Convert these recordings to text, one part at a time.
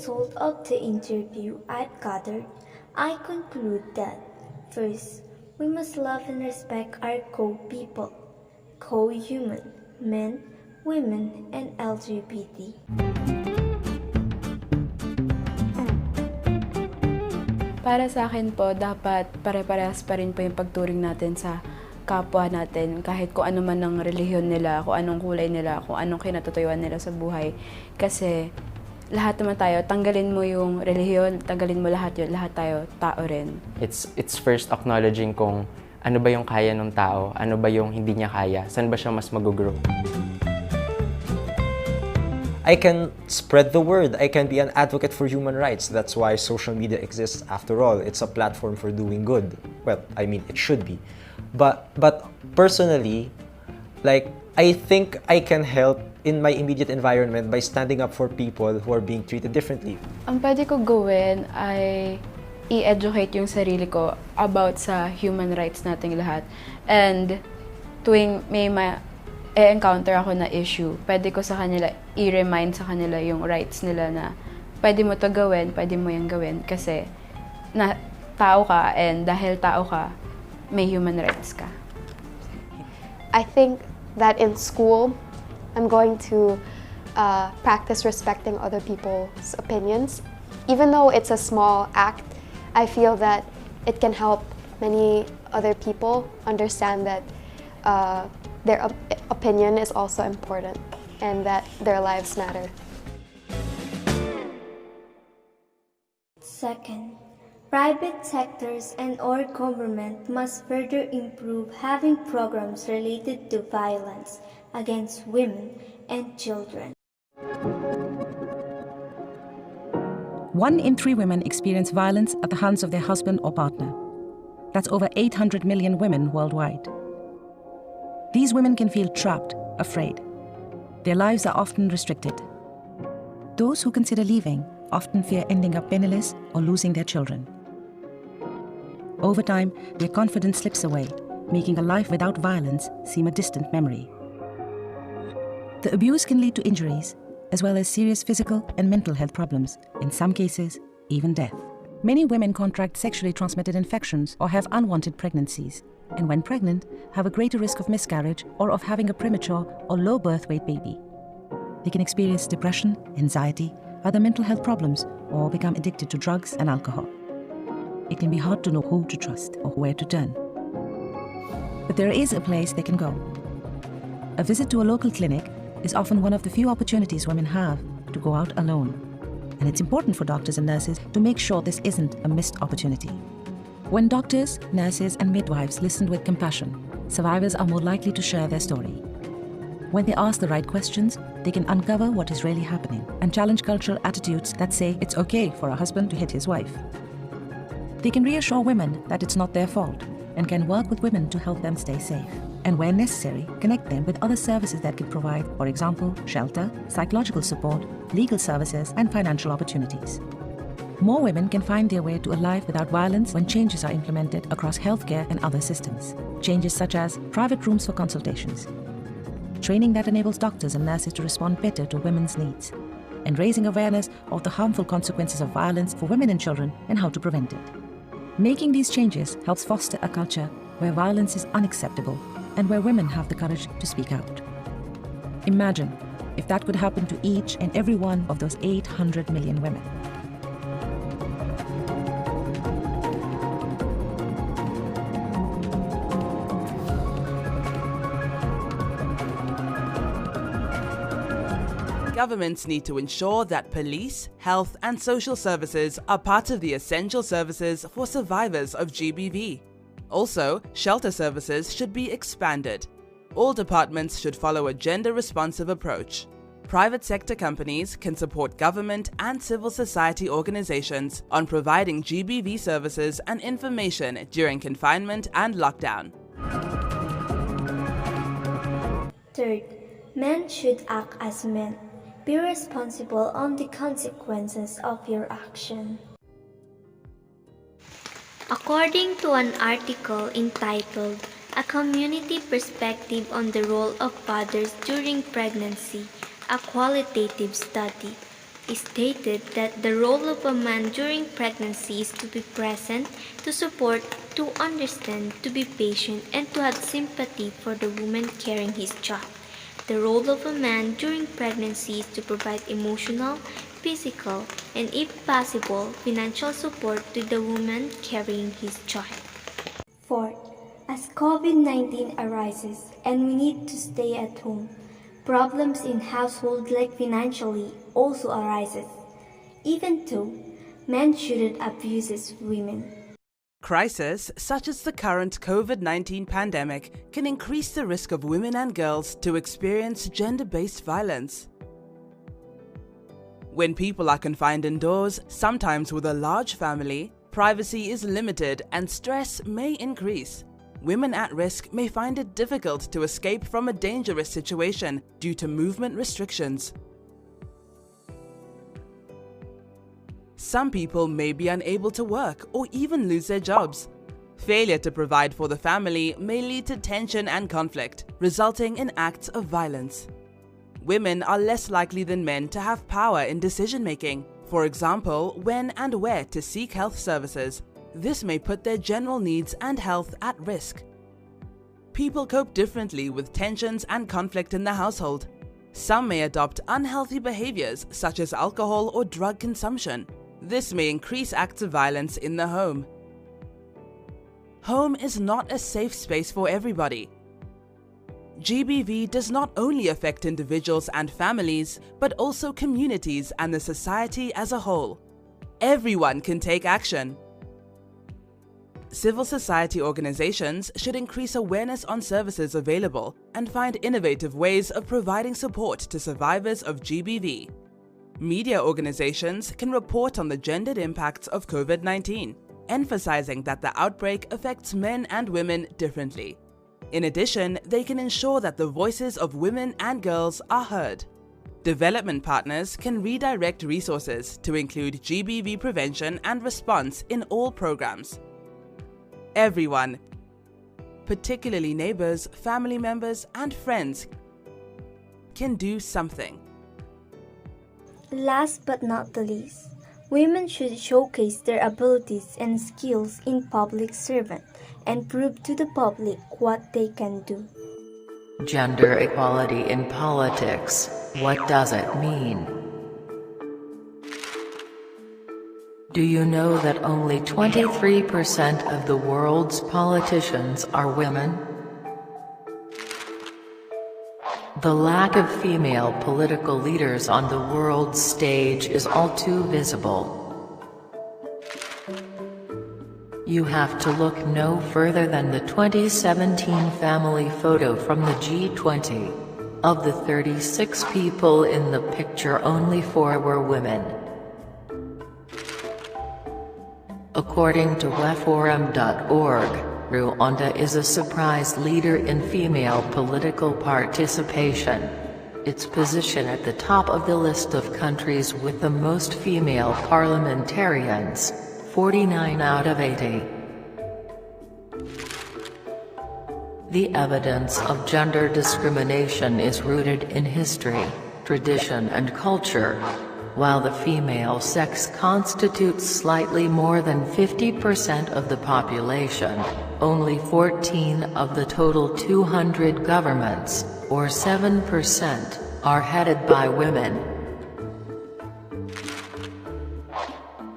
result of the interview I've gathered, I conclude that first, we must love and respect our co-people, co-human, men, women, and LGBT. Para sa akin po, dapat pare-parehas pa rin po yung pagturing natin sa kapwa natin, kahit kung ano man ang relihiyon nila, kung anong kulay nila, kung anong kinatutuyuan nila sa buhay. Kasi lahat naman tayo, tanggalin mo yung relihiyon, tanggalin mo lahat yun, lahat tayo, tao rin. It's first acknowledging kung ano ba yung kaya ng tao, ano ba yung hindi niya kaya, saan ba siya mas mag-grow. I can spread the word. I can be an advocate for human rights. That's why social media exists after all. It's a platform for doing good. Well, I mean, it should be. But personally, like, I think I can help in my immediate environment by standing up for people who are being treated differently. Ang pwede ko gawin ay i-educate yung sarili ko about sa human rights nating lahat. And tuwing may encounter ako na issue, pwede ko sa kanila i-remind sa kanila yung rights nila na pwede mo to gawin, pwede mo yung gawin kasi na tao ka, and dahil tao ka, may human rights ka. I think that in school, I'm going to practice respecting other people's opinions. Even though it's a small act, I feel that it can help many other people understand that their opinion is also important and that their lives matter. Second, private sectors and or government must further improve having programs related to violence against women and children. 1 in 3 women experience violence at the hands of their husband or partner. That's over 800 million women worldwide. These women can feel trapped, afraid. Their lives are often restricted. Those who consider leaving often fear ending up penniless or losing their children. Over time, their confidence slips away, making a life without violence seem a distant memory. The abuse can lead to injuries, as well as serious physical and mental health problems, in some cases, even death. Many women contract sexually transmitted infections or have unwanted pregnancies, and when pregnant, have a greater risk of miscarriage or of having a premature or low birth weight baby. They can experience depression, anxiety, other mental health problems, or become addicted to drugs and alcohol. It can be hard to know who to trust or where to turn. But there is a place they can go. A visit to a local clinic is often one of the few opportunities women have to go out alone. And it's important for doctors and nurses to make sure this isn't a missed opportunity. When doctors, nurses, and midwives listen with compassion, survivors are more likely to share their story. When they ask the right questions, they can uncover what is really happening and challenge cultural attitudes that say it's okay for a husband to hit his wife. They can reassure women that it's not their fault and can work with women to help them stay safe. And where necessary, connect them with other services that could provide, for example, shelter, psychological support, legal services, and financial opportunities. More women can find their way to a life without violence when changes are implemented across healthcare and other systems. Changes such as private rooms for consultations, training that enables doctors and nurses to respond better to women's needs, and raising awareness of the harmful consequences of violence for women and children and how to prevent it. Making these changes helps foster a culture where violence is unacceptable and where women have the courage to speak out. Imagine if that could happen to each and every one of those 800 million women. Governments need to ensure that police, health, and social services are part of the essential services for survivors of GBV. Also, shelter services should be expanded. All departments should follow a gender-responsive approach. Private sector companies can support government and civil society organizations on providing GBV services and information during confinement and lockdown. Third, men should act as men. Be responsible on the consequences of your action. According to an article entitled A Community Perspective on the Role of Fathers During Pregnancy, a qualitative study, stated that the role of a man during pregnancy is to be present, to support, to understand, to be patient, and to have sympathy for the woman carrying his child. The role of a man during pregnancy is to provide emotional, physical, and if possible, financial support to the woman carrying his child. Fourth, as COVID-19 arises and we need to stay at home, problems in household like financially also arises, even though men shouldn't abuse women. Crises such as the current COVID-19 pandemic can increase the risk of women and girls to experience gender-based violence. When people are confined indoors, sometimes with a large family, privacy is limited and stress may increase. Women at risk may find it difficult to escape from a dangerous situation due to movement restrictions. Some people may be unable to work or even lose their jobs. Failure to provide for the family may lead to tension and conflict, resulting in acts of violence. Women are less likely than men to have power in decision-making, for example, when and where to seek health services. This may put their general needs and health at risk. People cope differently with tensions and conflict in the household. Some may adopt unhealthy behaviors such as alcohol or drug consumption. This may increase acts of violence in the home. Home is not a safe space for everybody. GBV does not only affect individuals and families, but also communities and the society as a whole. Everyone can take action. Civil society organizations should increase awareness on services available and find innovative ways of providing support to survivors of GBV. Media organizations can report on the gendered impacts of COVID-19, emphasizing that the outbreak affects men and women differently. In addition, they can ensure that the voices of women and girls are heard. Development partners can redirect resources to include GBV prevention and response in all programs. Everyone, particularly neighbors, family members, and friends, can do something. Last but not the least, women should showcase their abilities and skills in public service and prove to the public what they can do. Gender equality in politics, what does it mean? Do you know that only 23% of the world's politicians are women? The lack of female political leaders on the world stage is all too visible. You have to look no further than the 2017 family photo from the G20. Of the 36 people in the picture, only 4 were women. According to weforum.org, Rwanda is a surprise leader in female political participation. Its position at the top of the list of countries with the most female parliamentarians, 49 out of 80. The evidence of gender discrimination is rooted in history, tradition and culture. While the female sex constitutes slightly more than 50% of the population, only 14 of the total 200 governments, or 7%, are headed by women.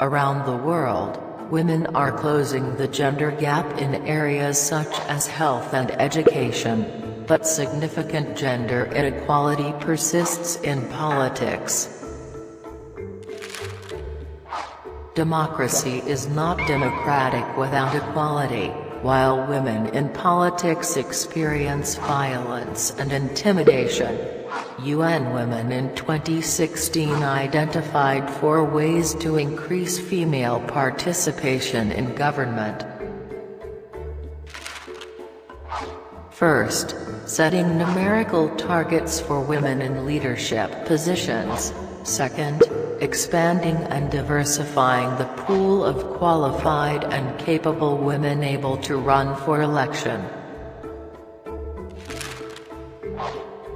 Around the world, women are closing the gender gap in areas such as health and education, but significant gender inequality persists in politics. Democracy is not democratic without equality. While women in politics experience violence and intimidation, UN Women in 2016 identified 4 ways to increase female participation in government. First, setting numerical targets for women in leadership positions. Second, expanding and diversifying the pool of qualified and capable women able to run for election.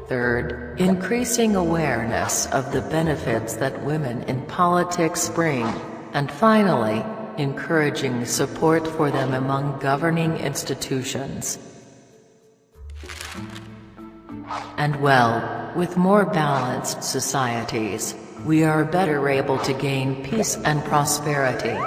Third, increasing awareness of the benefits that women in politics bring, and finally, encouraging support for them among governing institutions. And well, with more balanced societies, we are better able to gain peace and prosperity.